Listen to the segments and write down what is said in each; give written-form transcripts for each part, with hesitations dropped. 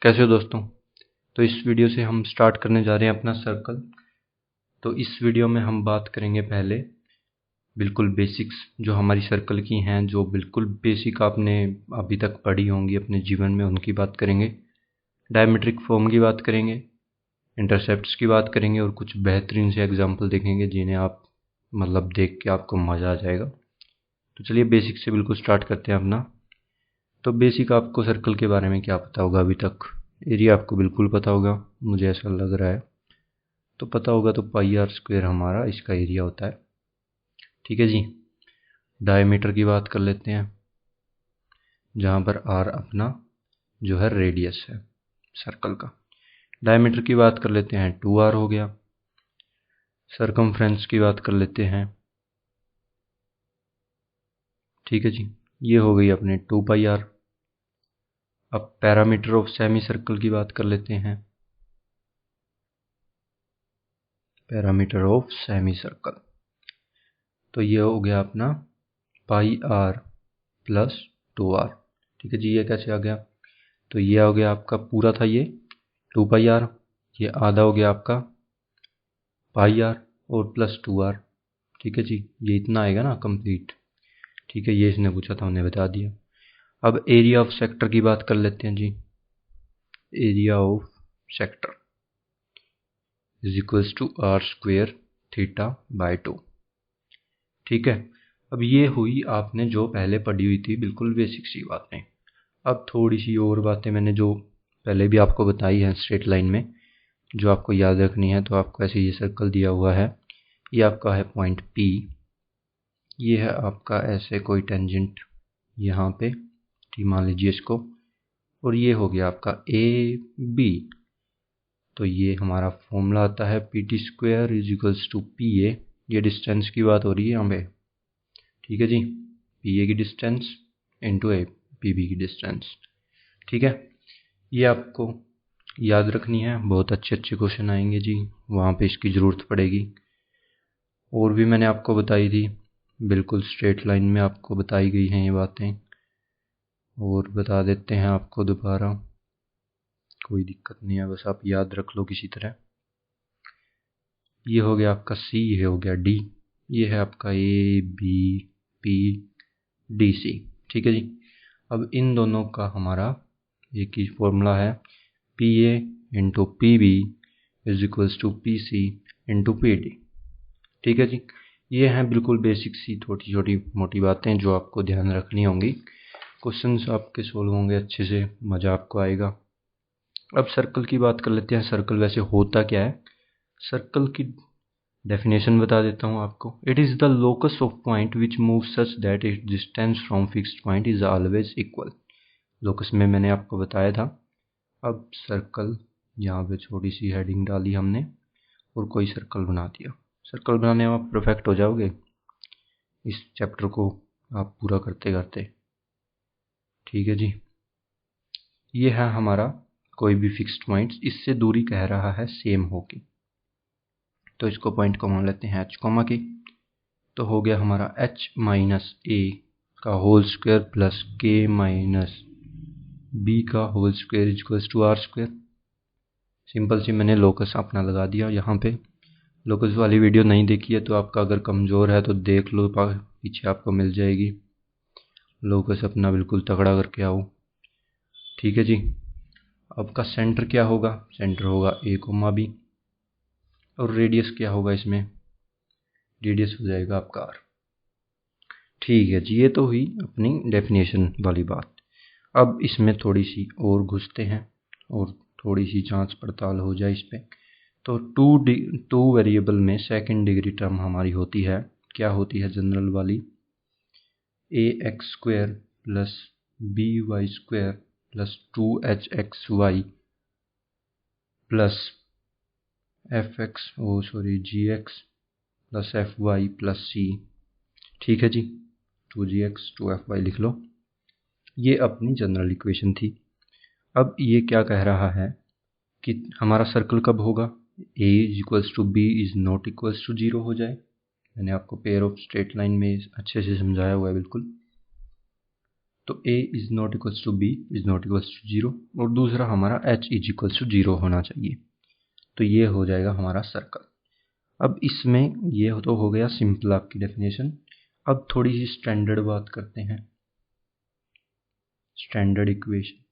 कैसे हो दोस्तों। तो इस वीडियो से हम स्टार्ट करने जा रहे हैं अपना सर्कल। तो इस वीडियो में हम बात करेंगे पहले बिल्कुल बेसिक्स जो हमारी सर्कल की हैं, जो बिल्कुल बेसिक आपने अभी तक पढ़ी होंगी अपने जीवन में, उनकी बात करेंगे। डायमेट्रिक फॉर्म की बात करेंगे, इंटरसेप्ट्स की बात करेंगे और कुछ बेहतरीन से एग्जाम्पल देखेंगे जिन्हें आप देख के आपको मज़ा आ जाएगा। तो चलिए बेसिक से बिल्कुल स्टार्ट करते हैं अपना। तो बेसिक आपको सर्कल के बारे में क्या पता होगा अभी तक? एरिया आपको बिल्कुल पता होगा, मुझे ऐसा लग रहा है। तो पता होगा तो पाई आर स्क्वायर हमारा इसका एरिया होता है। ठीक है जी। डायमीटर की बात कर लेते हैं, जहाँ पर आर अपना जो है रेडियस है सर्कल का। डायमीटर की बात कर लेते हैं, 2r हो गया। सरकमफ्रेंस की बात कर लेते हैं। ठीक है जी, ये हो गई अपने 2 पाई आर। अब पैरामीटर ऑफ सेमी सर्कल की बात कर लेते हैं। पैरामीटर ऑफ सेमी सर्कल, तो ये हो गया अपना पाई आर प्लस 2r। ठीक है जी, ये कैसे आ गया? तो ये हो गया आपका पूरा था ये 2 पाई आर, ये आधा हो गया आपका पाई आर और प्लस 2r। ठीक है जी, ये इतना आएगा ना कंप्लीट। ठीक है, ये इसने पूछा था, उन्हें बता दिया। अब एरिया ऑफ सेक्टर की बात कर लेते हैं जी। Area of sector is equals to r square theta by 2। ठीक है, अब ये हुई आपने जो पहले पढ़ी हुई थी बिल्कुल बेसिक सी बातें। अब थोड़ी सी और बातें मैंने जो पहले भी आपको बताई हैं स्ट्रेट लाइन में, जो आपको याद रखनी है। तो आपको ऐसे ये सर्कल दिया हुआ है, ये आपका है पॉइंट P, ये है आपका ऐसे कोई टेंजेंट यहाँ पे T मान लीजिए इसको, और ये हो गया आपका AB। तो ये हमारा फॉर्मूला आता है PT square is equals to PA। ये डिस्टेंस की बात हो रही है यहाँ पे। ठीक है जी, PA की डिस्टेंस इंटू PB की डिस्टेंस। ठीक है, ये आपको याद रखनी है। बहुत अच्छे अच्छे क्वेश्चन आएंगे जी, वहाँ पे इसकी ज़रूरत पड़ेगी। और भी मैंने आपको बताई थी, बिल्कुल स्ट्रेट लाइन में आपको बताई गई हैं ये बातें, और बता देते हैं आपको दोबारा, कोई दिक्कत नहीं है, बस आप याद रख लो किसी तरह। ये हो गया आपका C, ये हो गया D, ये है आपका ABPDC। ठीक है जी, अब इन दोनों का हमारा एक ही फॉर्मूला है, PA into PB is equals to PC into PD। ठीक है जी, ये हैं बिल्कुल बेसिक सी छोटी छोटी मोटी बातें जो आपको ध्यान रखनी होंगी। क्वेश्चंस आपके सोल्व होंगे अच्छे से, मज़ा आपको आएगा। अब सर्कल की बात कर लेते हैं। सर्कल वैसे होता क्या है, सर्कल की डेफिनेशन बता देता हूँ आपको। It is the locus of point which move such that it distance from fixed point is always equal. Locus में मैंने आपको बताया था। अब सर्कल, यहाँ पे छोटी सी हेडिंग डाली हमने और कोई सर्कल बना दिया। सर्कल बनाने में आप परफेक्ट हो जाओगे इस चैप्टर को आप पूरा करते करते। ठीक है जी, ये है हमारा कोई भी फिक्स्ड पॉइंट, इससे दूरी कह रहा है सेम होगी, तो इसको पॉइंट को मान लेते हैं h कॉमा की। तो हो गया हमारा h माइनस a का whole square plus k minus b का whole square equals to r square. Simple सी मैंने लोकस अपना लगा दिया यहाँ पे। लोकस वाली वीडियो नहीं देखी है तो आपका अगर कमज़ोर है तो देख लो, पीछे आपको मिल जाएगी। लोकस अपना बिल्कुल तगड़ा करके आओ। ठीक है जी, अब का सेंटर क्या होगा? सेंटर होगा a कोमा b, और रेडियस क्या होगा इसमें? रेडियस हो जाएगा आपका r। ठीक है जी, ये तो हुई अपनी डेफिनेशन वाली बात। अब इसमें थोड़ी सी और घुसते हैं और थोड़ी सी जांच पड़ताल हो जाए इस पर। तो टू वेरिएबल में सेकंड डिग्री टर्म हमारी होती है, क्या होती है जनरल वाली? ax square plus by square plus 2hxy plus gx plus fy plus c। ठीक है जी, 2gx 2fy लिख लो। ये अपनी जनरल इक्वेशन थी। अब ये क्या कह रहा है कि हमारा सर्कल कब होगा? a is equals to b is not equals to 0 हो जाए। मैंने आपको पेयर ऑफ स्ट्रेट लाइन में अच्छे से समझाया हुआ है बिल्कुल। तो a is not equals to b is not equals to 0, और दूसरा हमारा h इज इक्वल्स टू 0 होना चाहिए। तो ये हो जाएगा हमारा सर्कल। अब इसमें ये तो हो गया सिंपल आपकी डेफिनेशन। अब थोड़ी सी स्टैंडर्ड बात करते हैं, स्टैंडर्ड इक्वेशन।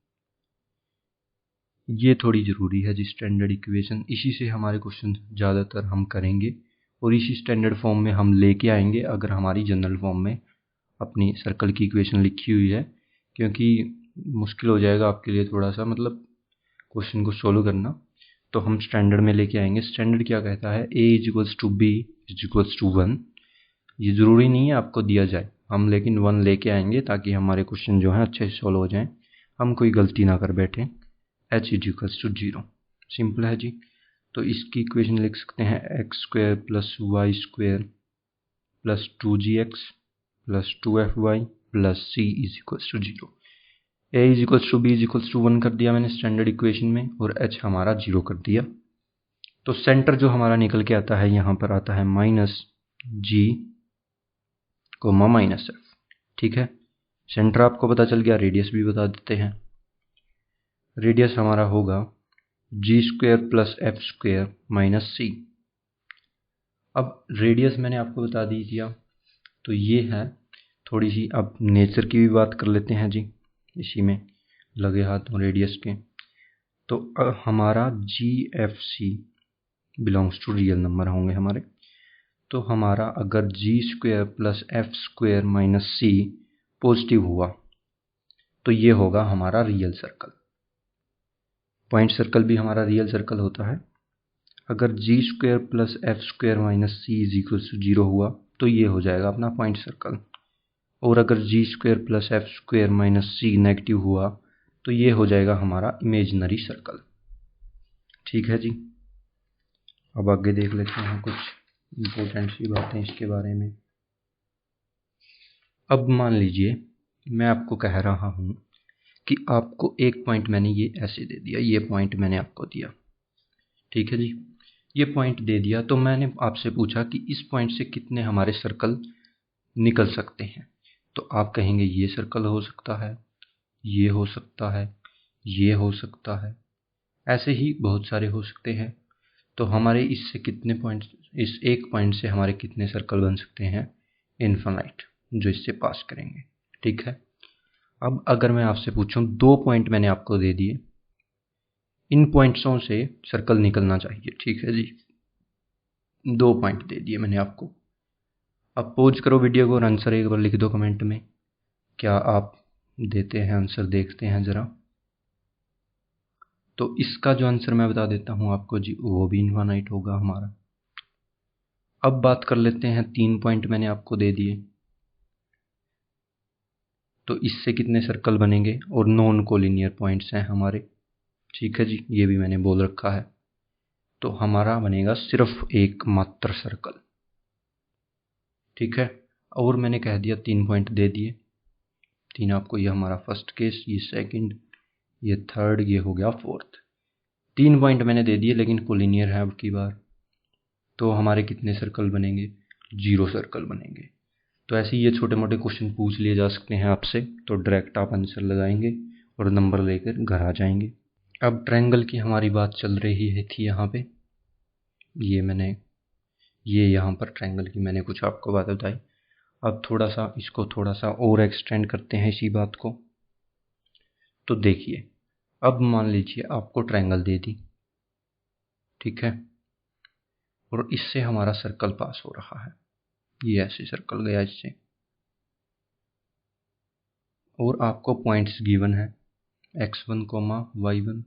ये थोड़ी ज़रूरी है जी, स्टैंडर्ड इक्वेशन, इसी से हमारे क्वेश्चन ज़्यादातर हम करेंगे और इसी स्टैंडर्ड फॉर्म में हम लेके आएंगे अगर हमारी जनरल फॉर्म में अपनी सर्कल की इक्वेशन लिखी हुई है, क्योंकि मुश्किल हो जाएगा आपके लिए थोड़ा सा, मतलब क्वेश्चन को सोल्व करना। तो हम स्टैंडर्ड में लेके आएंगे। स्टैंडर्ड क्या कहता है, a is equals to B is equals to 1। ये ज़रूरी नहीं है आपको दिया जाए, हम लेकिन 1 लेके आएंगे ताकि हमारे क्वेश्चन जो हैं अच्छे से सोल्व हो जाएं, हम कोई गलती ना कर बैठें। h is equals to 0, simple है जी। तो इसकी इक्वेशन लिख सकते हैं X square plus Y square plus 2gx plus 2fy plus c is equals to 0। a is equals to B is equals to 1 कर दिया मैंने स्टैंडर्ड इक्वेशन में, और h हमारा 0 कर दिया। तो सेंटर जो हमारा निकल के आता है यहाँ पर आता है minus g comma minus f। ठीक है, सेंटर आपको पता चल गया, रेडियस भी बता देते हैं। रेडियस हमारा होगा g square plus f square minus c. अब रेडियस मैंने आपको बता दी दिया, तो ये है थोड़ी सी। अब नेचर की भी बात कर लेते हैं जी, इसी में लगे हाथों रेडियस के। तो हमारा g f c belongs to real number होंगे हमारे। तो हमारा अगर g square plus f square minus c positive हुआ तो ये होगा हमारा रियल सर्कल। पॉइंट सर्कल भी हमारा रियल सर्कल होता है। अगर g square plus f square minus c is equal to 0 हुआ तो ये हो जाएगा अपना पॉइंट सर्कल। और अगर g square plus f square minus c negative हुआ तो ये हो जाएगा हमारा इमेजिनरी सर्कल। ठीक है जी। अब आगे देख लेते हैं कुछ इंपॉर्टेंट सी बातें इसके बारे में। अब मान लीजिए मैं आपको कह रहा हूँ कि आपको एक पॉइंट मैंने ये ऐसे दे दिया, ये पॉइंट मैंने आपको दिया। ठीक है जी, ये पॉइंट दे दिया तो मैंने आपसे पूछा कि इस पॉइंट से कितने हमारे सर्कल निकल सकते हैं। तो आप कहेंगे ये सर्कल हो सकता है, ये हो सकता है, ये हो सकता है, ऐसे ही बहुत सारे हो सकते हैं। तो हमारे इससे कितने पॉइंट, इस एक पॉइंट से हमारे कितने सर्कल बन सकते हैं, इनफाइनाइट, जो इससे पास करेंगे। ठीक है। अब अगर मैं आपसे पूछूं, 2 पॉइंट मैंने आपको दे दिए, इन पॉइंट्सों से सर्कल निकलना चाहिए। ठीक है जी, 2 पॉइंट दे दिए मैंने आपको। अब पॉज करो वीडियो को और आंसर एक बार लिख दो कमेंट में, क्या आप देते हैं आंसर, देखते हैं ज़रा। तो इसका जो आंसर मैं बता देता हूँ आपको जी, वो भी इनफाइनाइट होगा हमारा। अब बात कर लेते हैं, 3 पॉइंट मैंने आपको दे दिए, तो इससे कितने सर्कल बनेंगे, और नॉन कोलिनियर पॉइंट्स हैं हमारे। ठीक है जी, ये भी मैंने बोल रखा है। तो हमारा बनेगा सिर्फ एक मात्र सर्कल। ठीक है, और मैंने कह दिया 3 पॉइंट दे दिए, 3 आपको, ये हमारा फर्स्ट केस, ये सेकंड, ये थर्ड, ये हो गया फोर्थ। 3 पॉइंट मैंने दे दिए लेकिन कोलिनियर है अब की बार। तो हमारे कितने सर्कल बनेंगे, 0 सर्कल बनेंगे। तो ऐसे ही ये छोटे मोटे क्वेश्चन पूछ लिए जा सकते हैं आपसे, तो डायरेक्ट आप आंसर लगाएंगे और नंबर लेकर घर आ जाएंगे। अब ट्रायंगल की हमारी बात चल रही है थी यहाँ पे, ये यहाँ पर ट्रायंगल की मैंने कुछ आपको बात बताई। अब थोड़ा सा इसको थोड़ा सा और एक्सटेंड करते हैं इसी बात को। तो देखिए, अब मान लीजिए आपको ट्रायंगल दे दी, ठीक है, और इससे हमारा सर्कल पास हो रहा है, ये ऐसे सर्कल गया इससे, और आपको पॉइंट्स गिवन है x1, y1,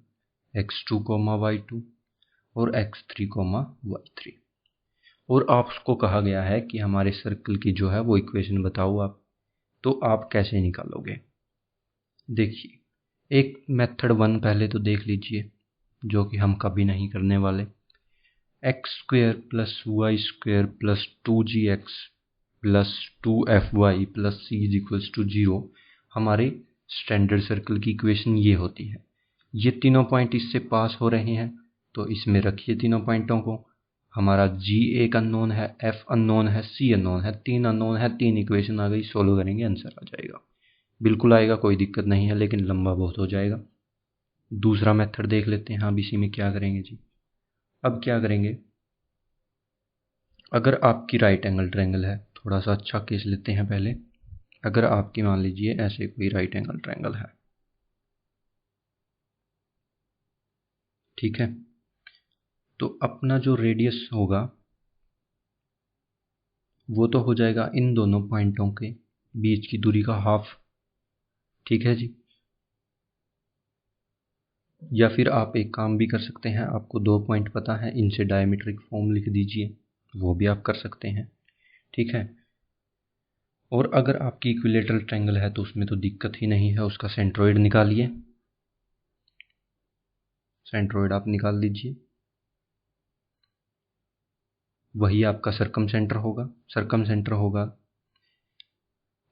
x2, y2 और x3, y3। और आपको कहा गया है कि हमारे सर्कल की जो है वो इक्वेशन बताओ आप। तो आप कैसे निकालोगे, देखिए एक मेथड 1 पहले तो देख लीजिए, जो कि हम कभी नहीं करने वाले। X square plus Y square plus 2gx plus 2fy plus c is equals to 0 हमारे स्टैंडर्ड सर्कल की इक्वेशन ये होती है। ये तीनों पॉइंट इससे पास हो रहे हैं, तो इसमें रखिए तीनों पॉइंटों को। हमारा g एक अननोन है, f अननोन है, c अननोन है, 3 अननोन है, 3 इक्वेशन आ गई, सोल्व करेंगे आंसर आ जाएगा। बिल्कुल आएगा, कोई दिक्कत नहीं है, लेकिन लंबा बहुत हो जाएगा। दूसरा मेथड देख लेते हैं। अब इसी में क्या करेंगे जी, अब क्या करेंगे, अगर आपकी राइट एंगल ट्रायंगल है, थोड़ा सा अच्छा केस लेते हैं पहले। अगर आपकी मान लीजिए ऐसे कोई राइट एंगल ट्रायंगल है, ठीक है, तो अपना जो रेडियस होगा वो तो हो जाएगा इन दोनों पॉइंटों के बीच की दूरी का हाफ, ठीक है जी। या फिर आप एक काम भी कर सकते हैं, आपको 2 पॉइंट पता है, इनसे डायमीट्रिक फॉर्म लिख दीजिए, वो भी आप कर सकते हैं, ठीक है। और अगर आपकी इक्विलेटरल ट्रायंगल है तो उसमें तो दिक्कत ही नहीं है, उसका सेंट्रोइड निकालिए, सेंट्रोइड आप निकाल दीजिए, वही आपका सर्कम सेंटर होगा। सर्कम सेंटर होगा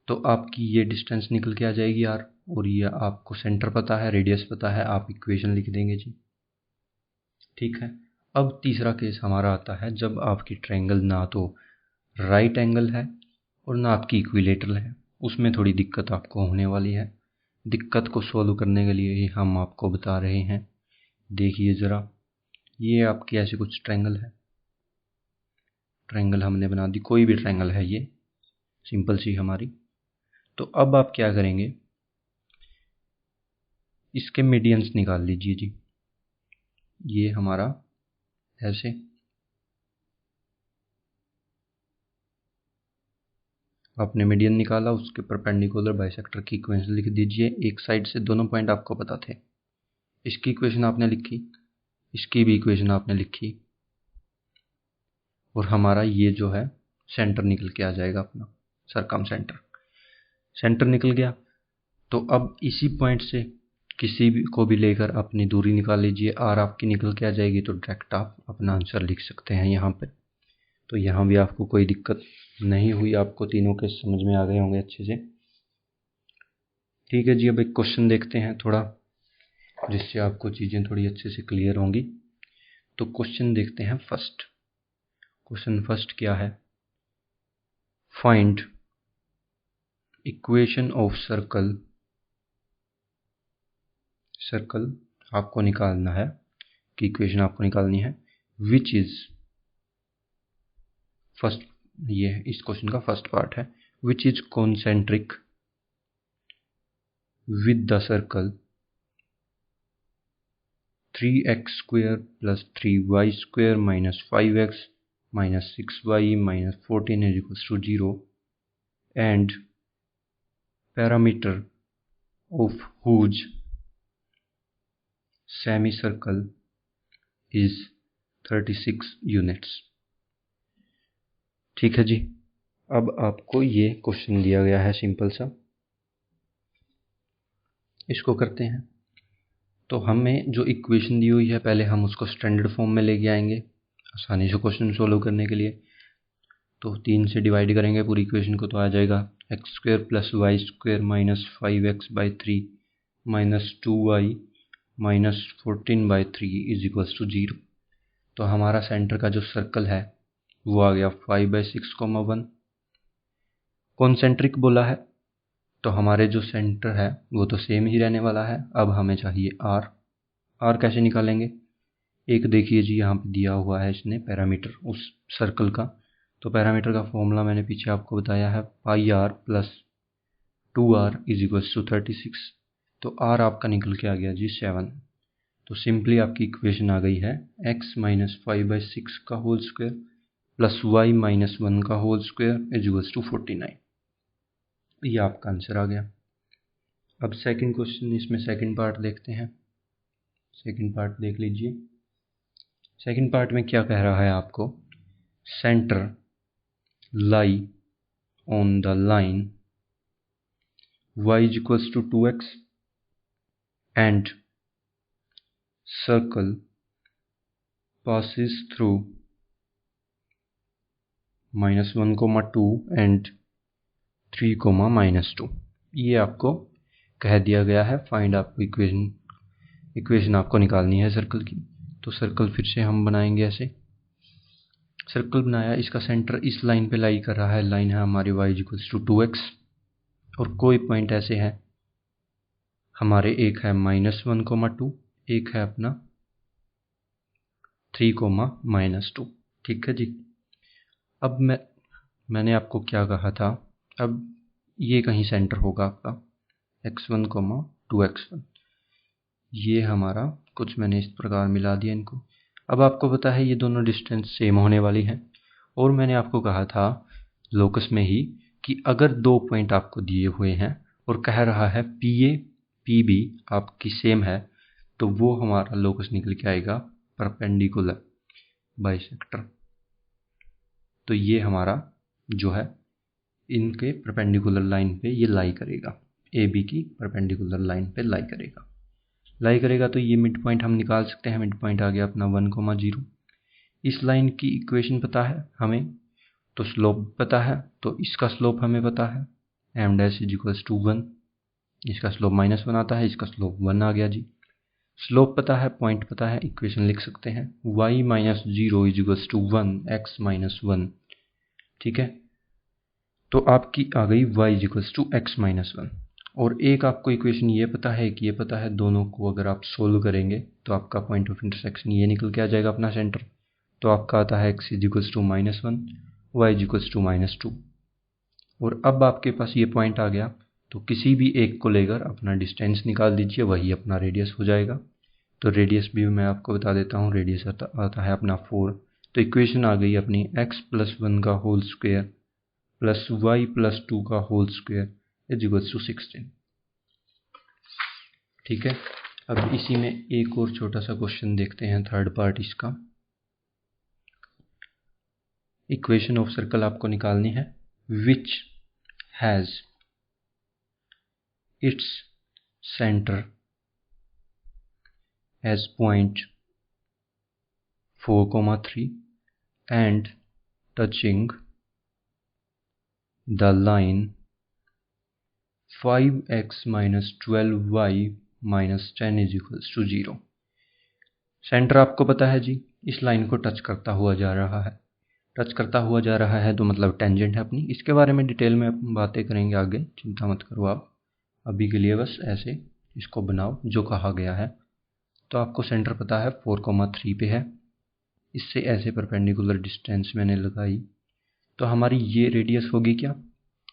तो आपकी ये डिस्टेंस निकल के आ जाएगी r, और ये आपको सेंटर पता है, रेडियस पता है, आप इक्वेशन लिख देंगे जी, ठीक है। अब तीसरा केस हमारा आता है जब आपकी ट्रायंगल ना तो राइट एंगल है और ना आपकी इक्विलेटरल है, उसमें थोड़ी दिक्कत आपको होने वाली है। दिक्कत को सॉल्व करने के लिए ही हम आपको बता रहे हैं। देखिए ज़रा, ये आपकी ऐसे कुछ ट्रायंगल है, ट्रायंगल हमने बना दी, कोई भी ट्रायंगल है ये सिंपल सी हमारी। तो अब आप क्या करेंगे, इसके मीडियंस निकाल लीजिए जी। ये हमारा ऐसे, आपने मीडियन निकाला, उसके परपेंडिकुलर बाइसेक्टर की इक्वेशन लिख दीजिए। एक साइड से दोनों पॉइंट आपको पता थे, इसकी इक्वेशन आपने लिखी, इसकी भी इक्वेशन आपने लिखी, और हमारा ये जो है सेंटर निकल के आ जाएगा अपना, सरकम सेंटर, सेंटर निकल गया। तो अब इसी पॉइंट से किसी भी को भी लेकर अपनी दूरी निकाल लीजिए, आर आपकी निकल के आ जाएगी, तो डायरेक्ट आप अपना आंसर लिख सकते हैं यहाँ पे। तो यहाँ भी आपको कोई दिक्कत नहीं हुई, आपको तीनों के समझ में आ गए होंगे अच्छे से, ठीक है जी। अब एक क्वेश्चन देखते हैं थोड़ा, जिससे आपको चीज़ें थोड़ी अच्छे से क्लियर होंगी। तो क्वेश्चन देखते हैं फर्स्ट। क्वेश्चन फर्स्ट क्या है, find equation of circle, circle आपको निकालना है कि इक्वेशन आपको निकालनी है, विच इज, फर्स्ट, ये इस क्वेश्चन का फर्स्ट पार्ट है, which is concentric with the circle 3x² + 3y² - 5x - 6y - 14 = 0 and parameter of whose semicircle is 36 units, ठीक है जी। अब आपको ये क्वेश्चन दिया गया है सिंपल सा, इसको करते हैं। तो हमें जो इक्वेशन दी हुई है पहले हम उसको स्टैंडर्ड फॉर्म में लेके आएंगे आसानी से क्वेश्चन सोल्व करने के लिए। तो 3 से डिवाइड करेंगे पूरी इक्वेशन को, तो आ जाएगा x² + y² - 5x/3 - 2y - 14/3 = 0। तो हमारा सेंटर का जो सर्कल है वो आ गया 5/6, 1। कॉन्सेंट्रिक बोला है तो हमारे जो सेंटर है वो तो सेम ही रहने वाला है। अब हमें चाहिए आर, आर कैसे निकालेंगे, एक देखिए जी यहाँ पे दिया हुआ है इसने पैरामीटर उस सर्कल का, तो पैरामीटर का फॉर्मूला मैंने पीछे आपको बताया है, πr + 2r = 36। तो r आपका निकल के आ गया जी 7। तो सिंपली आपकी इक्वेशन आ गई है x - 5/6 का होल स्क्वायर + y - 1 का होल स्क्वायर = 49। ये आपका आंसर आ गया। अब सेकंड क्वेश्चन, इसमें सेकंड पार्ट देखते हैं। सेकंड पार्ट देख लीजिए। सेकंड पार्ट में क्या कह रहा है आपको, centre lie on the line y = 2x and circle passes through -1, 2 and 3, -2। ये आपको कह दिया गया है। फाइंड आपको इक्वेशन आपको निकालनी है सर्कल की। तो सर्कल फिर से हम बनाएंगे ऐसे, सर्कल बनाया, इसका सेंटर इस लाइन पे लाई कर रहा है, लाइन है हमारी y = 2x और कोई पॉइंट ऐसे हैं हमारे, एक है -1,2, एक है अपना 3,-2। ठीक है जी। अब मैंने आपको क्या कहा था, अब ये कहीं सेंटर होगा आपका x1, 2x1। ये हमारा कुछ मैंने इस प्रकार मिला दिया इनको। अब आपको पता है ये दोनों डिस्टेंस सेम होने वाली हैं, और मैंने आपको कहा था लोकस में ही कि अगर दो पॉइंट आपको दिए हुए हैं और कह रहा है PA PB आपकी सेम है, तो वो हमारा लोकस निकल के आएगा परपेंडिकुलर बाइसेक्टर। तो ये हमारा जो है इनके परपेंडिकुलर लाइन पे ये लाई करेगा, AB की परपेंडिकुलर लाइन पे लाई करेगा। तो ये मिड पॉइंट हम निकाल सकते हैं। मिड पॉइंट आ गया अपना 1,0। इस लाइन की इक्वेशन पता है हमें, तो स्लोप पता है, तो इसका स्लोप हमें पता है m' 1। इसका स्लोप -1 आता है, इसका स्लोप 1 आ गया जी। स्लोप पता है, पॉइंट पता है, इक्वेशन लिख सकते हैं y - 0 = 1, x - 1। ठीक है, तो आपकी आ गई y = x - 1। और एक आपको इक्वेशन ये पता है कि ये पता है, दोनों को अगर आप सोल्व करेंगे तो आपका पॉइंट ऑफ इंटरसेक्शन ये निकल के आ जाएगा अपना सेंटर। तो आपका आता है x = -1, y = -2। और अब आपके पास ये पॉइंट आ गया, तो किसी भी एक को लेकर अपना डिस्टेंस निकाल दीजिए, वही अपना रेडियस हो जाएगा। तो रेडियस भी मैं आपको बता देता हूँ, रेडियस आता है अपना 4। तो इक्वेशन आ गई अपनी x + 1 का होल स्क्वायर प्लस y + 2 का होल स्क्वायर = 16। ठीक है, अब इसी में एक और छोटा सा क्वेश्चन देखते हैं, थर्ड पार्ट इसका। इक्वेशन ऑफ सर्कल आपको निकालनी है, which has its centre as point 4,3 and touching the line 5x - 12y - 10 = 0। Centre आपको पता है जी, इस लाइन को टच करता हुआ जा रहा है। टच करता हुआ जा रहा है तो मतलब टेंजेंट है अपनी। इसके बारे में डिटेल में अपन बातें करेंगे आगे, चिंता मत करो आप। अभी के लिए बस ऐसे इसको बनाओ जो कहा गया है। तो आपको सेंटर पता है 4,3 पे है, इससे ऐसे परपेंडिकुलर डिस्टेंस मैंने लगाई, तो हमारी ये रेडियस होगी क्या,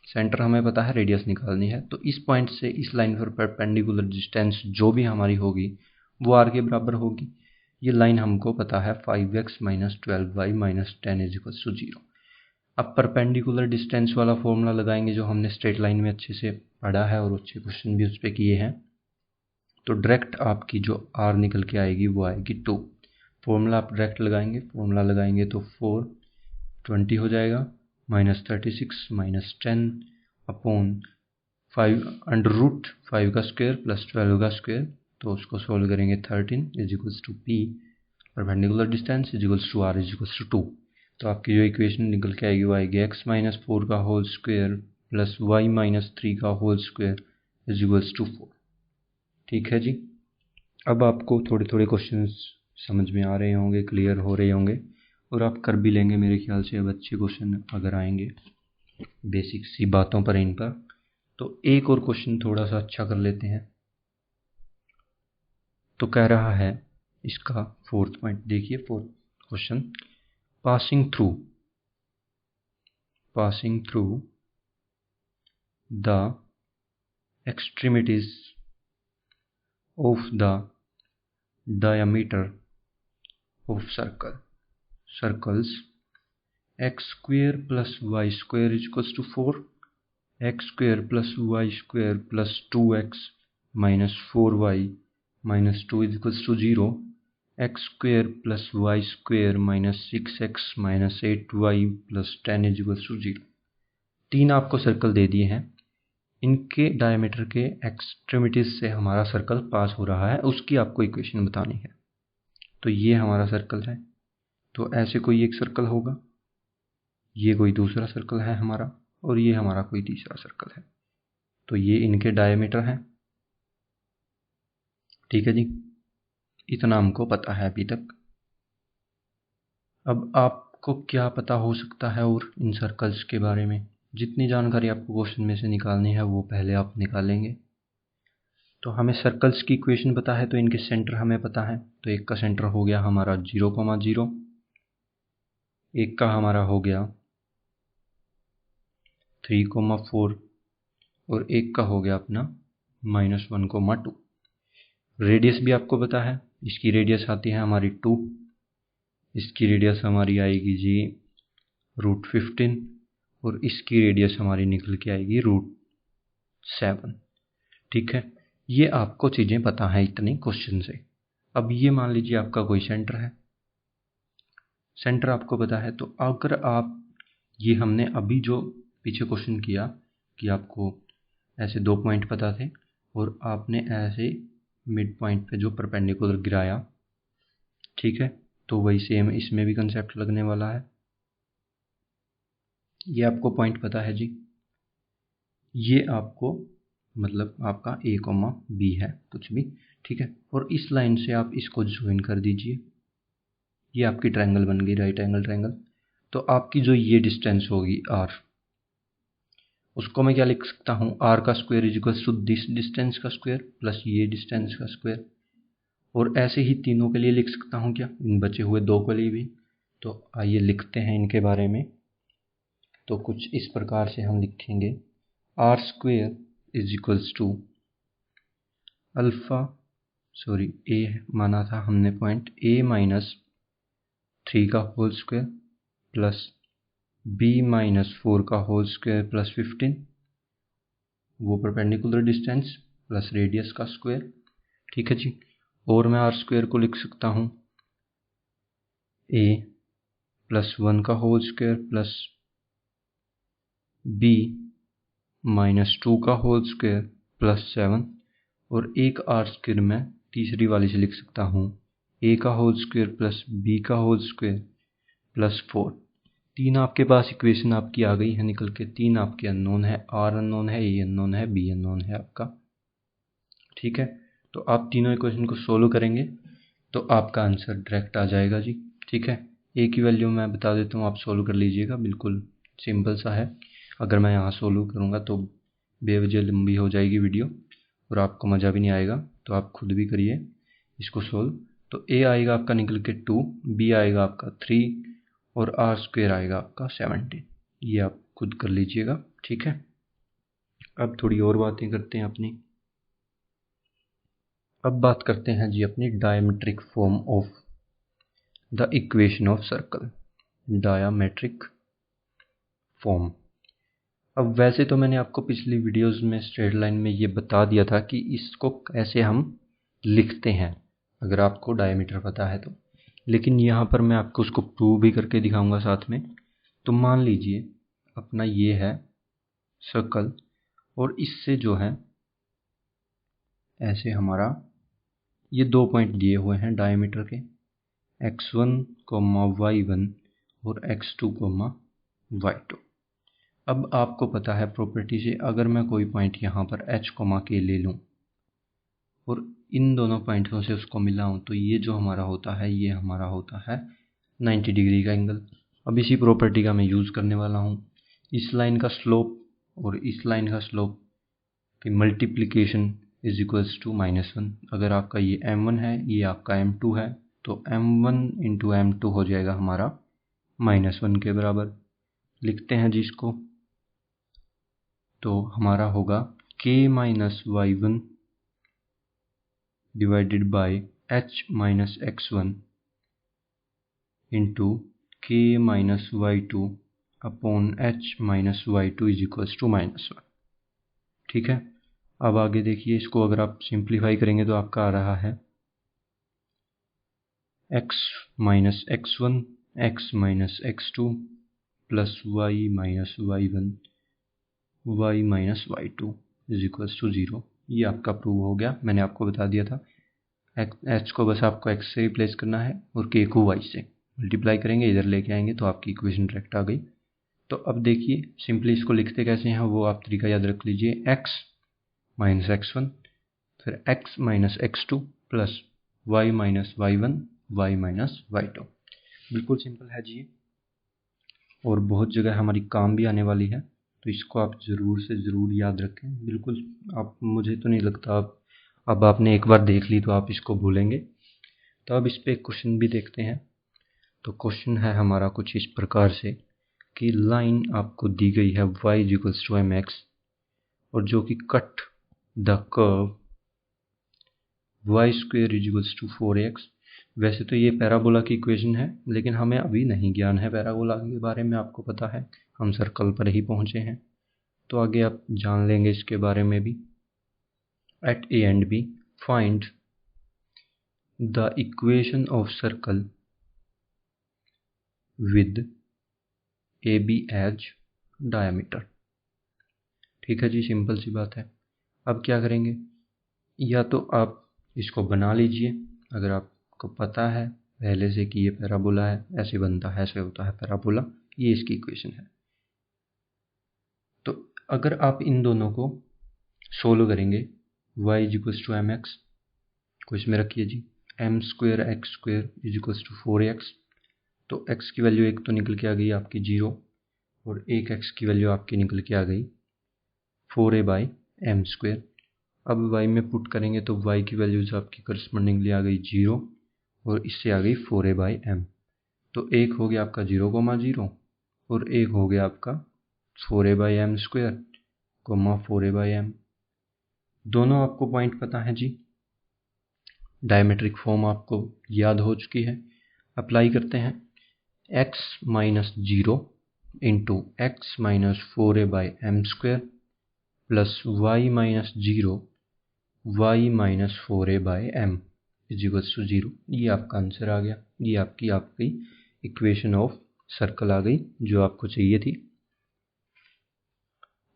सेंटर हमें पता है, रेडियस निकालनी है। तो इस पॉइंट से इस लाइन पर परपेंडिकुलर डिस्टेंस जो भी हमारी होगी वो r के बराबर होगी। ये लाइन हमको पता है 5x - 12y - 10 = 0। अब परपेंडिकुलर डिस्टेंस वाला फॉर्मूला लगाएंगे जो हमने स्ट्रेट लाइन में अच्छे से पढ़ा है और अच्छे क्वेश्चन भी उस पर किए हैं। तो डायरेक्ट आपकी जो r निकल के आएगी वो आएगी 2। फॉर्मूला आप डायरेक्ट लगाएंगे, फॉर्मूला लगाएंगे तो 420 हो जाएगा, -36 - 10 अपॉन 5 √5 का स्क्वायर प्लस 12 का स्क्वायर। तो उसको सोल्व करेंगे 13 = p परपेंडिकुलर डिस्टेंस = r = 2। तो आपकी जो इक्वेशन निकल के आएगी वो आएगी x - 4 का होल स्क्वायर प्लस y - 3 का होल स्क्वायर = 4। ठीक है जी। अब आपको थोड़े थोड़े क्वेश्चंस समझ में आ रहे होंगे, क्लियर हो रहे होंगे, और आप कर भी लेंगे मेरे ख्याल से। अब अच्छे क्वेश्चन अगर आएंगे बेसिक सी बातों पर इन पर, तो एक और क्वेश्चन थोड़ा सा अच्छा कर लेते हैं। तो कह रहा है इसका फोर्थ पॉइंट देखिए, fourth question, passing through the extremities of the diameter of circles x square plus y square equals to 4, x square plus y square plus 2x minus 4y minus 2 equals to 0, x square plus y square minus 6x minus 8y plus 10 equals to 0। तीन आपको circle दे दिए हैं, इनके diameter के extremities से हमारा circle पास हो रहा है, उसकी आपको इक्वेशन बतानी है। तो ये हमारा सर्कल है, तो ऐसे कोई एक सर्कल होगा, ये कोई दूसरा सर्कल है हमारा, और ये हमारा कोई तीसरा सर्कल है। तो ये इनके डायमीटर हैं। ठीक है जी, इतना हमको पता है अभी तक। अब आपको क्या पता हो सकता है और इन सर्कल्स के बारे में, जितनी जानकारी आपको क्वेश्चन में से निकालनी है वो पहले आप निकालेंगे। तो हमें सर्कल्स की इक्वेशन पता है, तो इनके सेंटर हमें पता है। तो एक का सेंटर हो गया हमारा 0,0, एक का हमारा हो गया 3,4 और एक का हो गया अपना -1,2। रेडियस भी आपको पता है, इसकी रेडियस आती है हमारी 2, इसकी रेडियस हमारी आएगी जी √15 और इसकी रेडियस हमारी निकल के आएगी √7। ठीक है, ये आपको चीज़ें पता है इतने क्वेश्चन से। अब ये मान लीजिए आपका कोई सेंटर है, सेंटर आपको पता है। तो अगर आप ये हमने अभी जो पीछे क्वेश्चन किया कि आपको ऐसे 2 पॉइंट पता थे और आपने ऐसे मिड पॉइंट पे जो परपेंडिकुलर गिराया, ठीक है, तो वही सेम इसमें भी कंसेप्ट लगने वाला है। ये आपको पॉइंट पता है जी, ये आपको मतलब आपका A, B है कुछ भी, ठीक है। और इस लाइन से आप इसको ज्वाइन कर दीजिए, ये आपकी ट्रायंगल बन गई, राइट एंगल ट्रायंगल। तो आपकी जो ये डिस्टेंस होगी R, उसको मैं क्या लिख सकता हूँ, R का square is equal to this distance का स्क्वायर प्लस ये डिस्टेंस का स्क्वायर। और ऐसे ही तीनों के लिए लिख सकता हूँ क्या, इन बचे हुए 2 के लिए भी। तो आइए लिखते हैं इनके बारे में। तो कुछ इस प्रकार से हम लिखेंगे, R² is equals to alpha, sorry A माना था हमने पॉइंट, A-3 का होल स्क्वायर प्लस B-4 का होल स्क्वायर प्लस 15, वो परपेंडिकुलर डिस्टेंस प्लस रेडियस का स्क्वायर। ठीक है जी। और मैं R² को लिख सकता हूँ A+1 का होल स्क्वायर प्लस B-2 का होल स्क्वायर प्लस 7। और एक R² मैं तीसरी वाली से लिख सकता हूँ A का होल स्क्वायर प्लस B का होल स्क्वायर प्लस 4। 3 आपके पास इक्वेशन आपकी आ गई है निकल के। 3 आपके अननोन है, R अननोन है, A अननोन है, B अननोन है आपका। ठीक है, तो आप तीनों इक्वेशन को सोल्व करेंगे तो आपका आंसर डायरेक्ट आ जाएगा जी। ठीक है, A की वैल्यू मैं बता देता हूँ, आप सोल्व कर लीजिएगा, बिल्कुल सिंपल सा है। अगर मैं यहाँ सोल्व करूँगा तो बेवजह लंबी हो जाएगी वीडियो और आपको मज़ा भी नहीं आएगा, तो आप खुद भी करिए इसको सोल्व। तो A आएगा आपका निकल के 2, B आएगा आपका 3 और R² आएगा आपका 17। ये आप खुद कर लीजिएगा। ठीक है, अब थोड़ी और बातें करते हैं अपनी। अब बात करते हैं जी अपनी diametric form of the equation of circle, diametric form. अब वैसे तो मैंने आपको पिछली वीडियोस में स्ट्रेट लाइन में ये बता दिया था कि इसको कैसे हम लिखते हैं, अगर आपको डायमीटर पता है तो। लेकिन यहाँ पर मैं आपको उसको प्रूव भी करके दिखाऊंगा साथ में। तो मान लीजिए अपना ये है सर्कल और इससे जो है ऐसे हमारा ये 2 पॉइंट दिए हुए हैं डायमीटर के, x1, y1 और x2, y2। अब आपको पता है प्रॉपर्टी से, अगर मैं कोई पॉइंट यहाँ पर h, k ले लूँ और इन दोनों पॉइंटों से उसको मिलाऊँ, तो ये जो हमारा होता है ये हमारा होता है 90 डिग्री का एंगल। अब इसी प्रॉपर्टी का मैं यूज़ करने वाला हूँ। इस लाइन का स्लोप और इस लाइन का स्लोप की मल्टीप्लिकेशन इज इक्वल्स टू -1। अगर आपका ये m1 है, ये आपका m2 है, तो m1 इंटू m2 हो जाएगा हमारा -1 के बराबर। लिखते हैं जी इसको, तो हमारा होगा k-y1 divided by h-x1 into k-y2 upon h-y2 is equals to -1। ठीक है, अब आगे देखिए, इसको अगर आप सिंप्लीफाई करेंगे तो आपका आ रहा है x-x1 x-x2 plus y-y1 y-y2 is equals to 0। ये आपका प्रूव हो गया। मैंने आपको बता दिया था h को बस आपको x से रिप्लेस करना है और k को y से मल्टीप्लाई करेंगे, इधर लेके आएंगे तो आपकी इक्वेशन डायरेक्ट आ गई। तो अब देखिए सिंपली इसको लिखते कैसे हैं वो आप तरीका याद रख लीजिए, x माइनस x1 फिर x minus x2 plus y minus y1 y minus y2। बिल्कुल सिंपल है जी, और बहुत जगह हमारी काम भी आने वाली है। तो इसको आप ज़रूर से ज़रूर याद रखें। बिल्कुल, आप, मुझे तो नहीं लगता अब आपने एक बार देख ली तो आप इसको भूलेंगे। तो अब इस पे एक क्वेश्चन भी देखते हैं। तो क्वेश्चन है हमारा कुछ इस प्रकार से कि लाइन आपको दी गई है y=mx और जो कि cut the curve y² = 4x। वैसे तो ये पैराबोला की इक्वेशन है, लेकिन हमें अभी नहीं ज्ञान है पैराबोला के बारे में, आपको पता है हम सर्कल पर ही पहुंचे हैं, तो आगे आप जान लेंगे इसके बारे में भी। At A and B find the equation of circle with A B as diameter. ठीक है जी, सिंपल सी बात है। अब क्या करेंगे, या तो आप इसको बना लीजिए, अगर आपको पता है पहले से कि ये पैराबोला है, ऐसे बनता है, ऐसे होता है पैराबोला, ये इसकी इक्वेशन है। तो अगर आप इन दोनों को सोल्व करेंगे, y=mx को इसमें रखिए जी, m² x² = 4x। तो x की वैल्यू एक तो निकल के आ गई आपकी 0 और एक x की वैल्यू आपकी निकल के आ गई 4a/m²। अब y में पुट करेंगे तो y की वैल्यूज आपकी करस्पॉन्डिंगली आ गई 0 और इससे आ गई 4a/m। तो एक हो गया आपका 0,0 और एक हो गया आपका 4a/m², 4a/m। दोनों आपको पॉइंट पता है जी, डायमेट्रिक फॉर्म आपको याद हो चुकी है। अप्लाई करते हैं, x - 0 into x - 4a/m² plus y - 0 y - 4a/m = 0। ये आपका आंसर आ गया, ये आपकी इक्वेशन ऑफ सर्कल आ गई जो आपको चाहिए थी।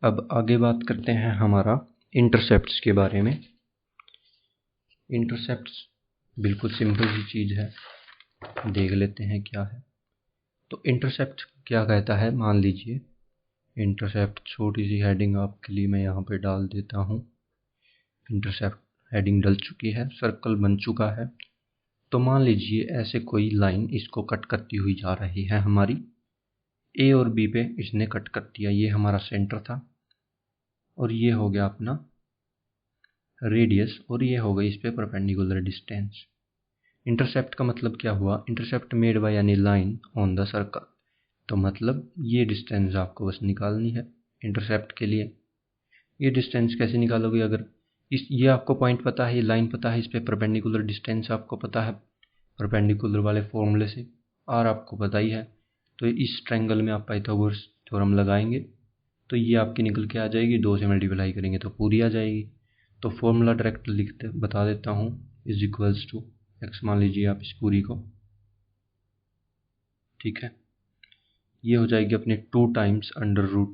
अब आगे बात करते हैं हमारा इंटरसेप्ट्स के बारे में। इंटरसेप्ट्स बिल्कुल सिंपल सी चीज़ है, देख लेते हैं क्या है। तो इंटरसेप्ट क्या कहता है, मान लीजिए इंटरसेप्ट, छोटी सी हेडिंग आपके लिए मैं यहाँ पे डाल देता हूँ। इंटरसेप्ट हेडिंग डल चुकी है, सर्कल बन चुका है। तो मान लीजिए ऐसे कोई लाइन इसको कट करती हुई जा रही है हमारी, ए और बी पे इसने कट कर दिया, ये हमारा सेंटर था और ये हो गया अपना रेडियस और ये हो गई इस पे परपेंडिकुलर डिस्टेंस। इंटरसेप्ट का मतलब क्या हुआ, intercept made by any line on the circle. तो मतलब ये डिस्टेंस आपको बस निकालनी है इंटरसेप्ट के लिए। ये डिस्टेंस कैसे निकालोगे, अगर ये आपको पॉइंट पता है, ये लाइन पता है, इस पे परपेंडिकुलर डिस्टेंस आपको पता है परपेंडिकुलर वाले फॉर्मूले से, आर आपको पता ही है। तो इस ट्रायंगल में आप पाइथागोरस थ्योरम लगाएंगे तो ये आपकी निकल के आ जाएगी, 2 से मल्टीप्लाई करेंगे तो पूरी आ जाएगी। तो फॉर्मूला डायरेक्ट बता देता हूँ, = x मान लीजिए आप इस पूरी को, ठीक है। ये हो जाएगी अपने 2 टाइम्स √r²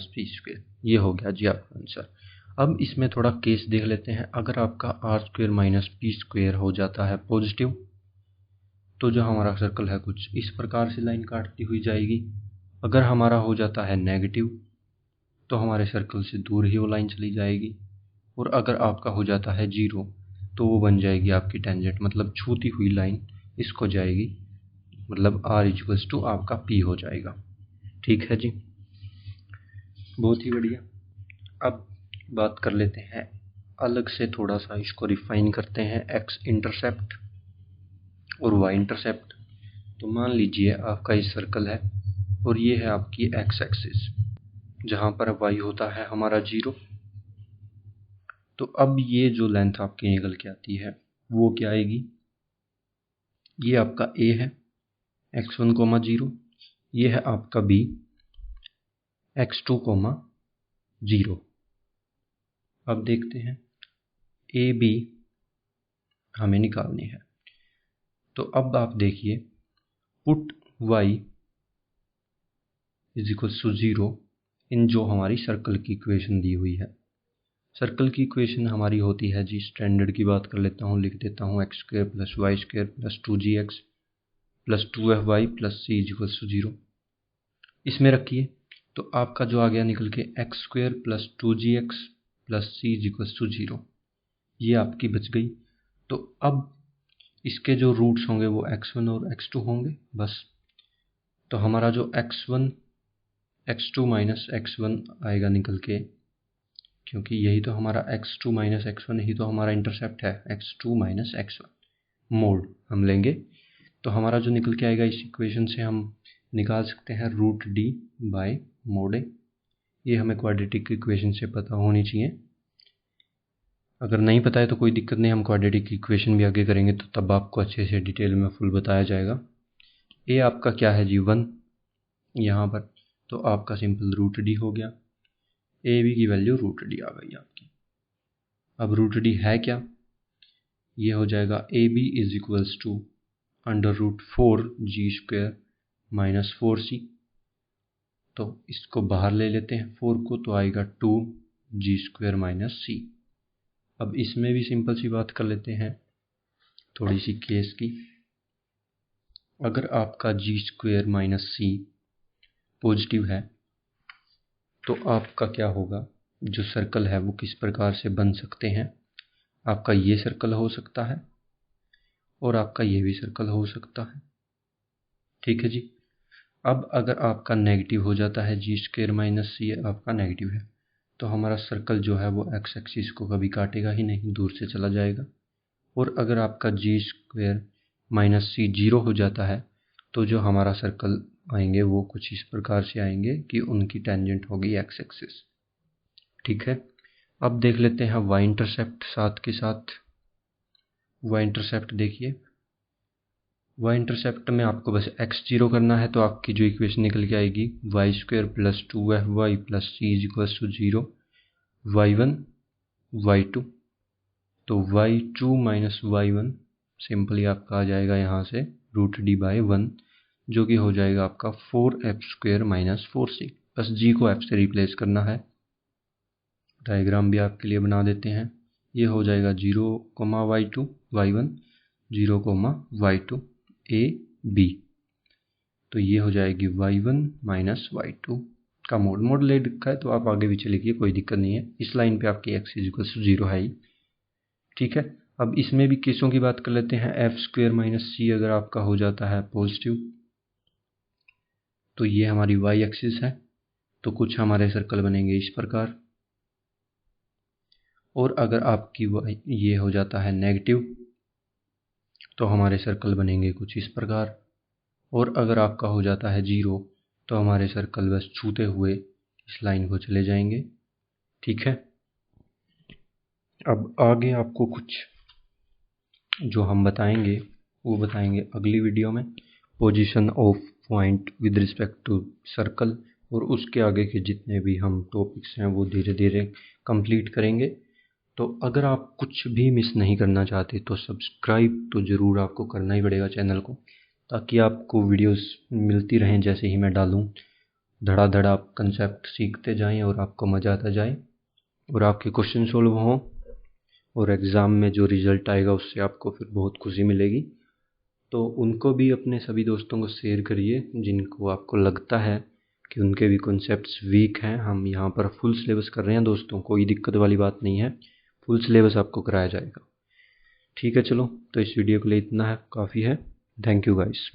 - p²। ये हो गया जी आपका आंसर। अब इसमें थोड़ा केस देख लेते हैं। अगर आपका r² - p² हो जाता है पॉजिटिव, तो जो हमारा सर्कल है कुछ इस प्रकार से लाइन काटती हुई जाएगी। अगर हमारा हो जाता है नेगेटिव, तो हमारे सर्कल से दूर ही वो लाइन चली जाएगी। और अगर आपका हो जाता है 0, तो वो बन जाएगी आपकी टेंजेंट, मतलब छूती हुई लाइन इसको जाएगी, मतलब r आपका p हो जाएगा। ठीक है जी, बहुत ही बढ़िया। अब बात कर लेते हैं अलग से, थोड़ा सा इसको रिफाइन करते हैं, x इंटरसेप्ट और y इंटरसेप्ट। तो मान लीजिए आपका ये सर्कल है और ये है आपकी x एक्सिस, जहाँ पर y होता है हमारा 0। तो अब ये जो लेंथ आपकी निकल के आती है वो क्या आएगी, ये आपका a है x1, 0, ये है आपका b x2, 0। अब देखते हैं ए बी हमें निकालनी है। तो अब आप देखिए, पुट y = 0 इन जो हमारी सर्कल की इक्वेशन दी हुई है। सर्कल की इक्वेशन हमारी होती है जी, स्टैंडर्ड की बात कर लेता हूँ, लिख देता हूँ x² + y² + 2gx + 2fy + c = 0। इसमें रखिए तो आपका जो आ गया निकल के x² + 2gx + c = 0। ये आपकी बच गई। तो अब इसके जो रूट्स होंगे वो x1 और x2 होंगे बस। तो हमारा जो x1 x2 माइनस x1 आएगा निकल के, क्योंकि यही तो हमारा x2 माइनस x1 ही तो हमारा इंटरसेप्ट है, x2 माइनस x1 मोड हम लेंगे तो हमारा जो निकल के आएगा इस इक्वेशन से हम निकाल सकते हैं रूट डी बाय मोड ए। ये हमें क्वाड्रेटिक इक्वेशन से पता होनी चाहिए। अगर नहीं पता है तो कोई दिक्कत नहीं, हम क्वाड्रेटिक इक्वेशन भी आगे करेंगे तो तब आपको अच्छे से डिटेल में फुल बताया जाएगा। ए आपका क्या है जी 1 यहाँ पर, तो आपका सिंपल रूट डी हो गया। ए बी की वैल्यू रूट डी आ गई आपकी। अब रूट डी है क्या, ये हो जाएगा A B is equals to under root 4g² minus 4c। तो इसको बाहर ले लेते हैं 4 को, तो आएगा 2g² माइनस c। अब इसमें भी सिंपल सी बात कर लेते हैं थोड़ी सी केस की। अगर आपका g² माइनस c पॉजिटिव है तो आपका क्या होगा, जो सर्कल है वो किस प्रकार से बन सकते हैं। आपका ये सर्कल हो सकता है और आपका ये भी सर्कल हो सकता है, ठीक है जी। अब अगर आपका नेगेटिव हो जाता है g² माइनस c आपका नेगेटिव है, तो हमारा सर्कल जो है वो एक्स एक्सिस को कभी काटेगा ही नहीं, दूर से चला जाएगा। और अगर आपका g² माइनस c 0 हो जाता है तो जो हमारा सर्कल आएंगे वो कुछ इस प्रकार से आएंगे कि उनकी टेंजेंट होगी एक्स एक्सिस, ठीक है। अब देख लेते हैं y इंटरसेप्ट साथ के साथ। y इंटरसेप्ट देखिए, y इंटरसेप्ट में आपको बस x0 करना है, तो आपकी जो इक्वेशन निकल के आएगी y² plus 2fy plus c is equals to 0, y1 y2, तो y2 माइनस y1 सिंपली आपका आ जाएगा यहाँ से रूट डी बाई 1, जो कि हो जाएगा आपका 4f² माइनस 4c। बस g को f से रिप्लेस करना है। डायग्राम भी आपके लिए बना देते हैं। ये हो जाएगा 0, y2 y1, 0, y2 a b, तो ये हो जाएगी y1 माइनस y2 का मोड ले रखा है, तो आप आगे पीछे लिखिए, कोई दिक्कत नहीं है। इस लाइन पे आपकी x इक्वल्स टू 0 है ही, ठीक है। अब इसमें भी केसों की बात कर लेते हैं। f² माइनस c अगर आपका हो जाता है पॉजिटिव, तो ये हमारी y एक्सिस है, तो कुछ हमारे सर्कल बनेंगे इस प्रकार। और अगर आपकी ये हो जाता है नेगेटिव, तो हमारे सर्कल बनेंगे कुछ इस प्रकार। और अगर आपका हो जाता है 0, तो हमारे सर्कल बस छूते हुए इस लाइन को चले जाएंगे, ठीक है। अब आगे आपको कुछ जो हम बताएंगे वो बताएंगे अगली वीडियो में, position of point with respect to circle, और उसके आगे के जितने भी हम टॉपिक्स हैं वो धीरे धीरे कंप्लीट करेंगे। तो अगर आप कुछ भी मिस नहीं करना चाहते तो सब्सक्राइब तो ज़रूर आपको करना ही पड़ेगा चैनल को, ताकि आपको वीडियोस मिलती रहें जैसे ही मैं डालूं। धड़ाधड़ आप कंसेप्ट सीखते जाएं और आपको मज़ा आता जाए और आपके क्वेश्चन सॉल्व हों, और एग्ज़ाम में जो रिज़ल्ट आएगा उससे आपको फिर बहुत खुशी मिलेगी। तो उनको भी अपने सभी दोस्तों को शेयर करिए जिनको आपको लगता है कि उनके भी कॉन्सेप्ट्स वीक हैं। हम यहाँ पर फुल सिलेबस कर रहे हैं दोस्तों, कोई दिक्कत वाली बात नहीं है, फुल सिलेबस आपको कराया जाएगा, ठीक है। चलो, तो इस वीडियो के लिए इतना है, काफ़ी है। Thank you guys.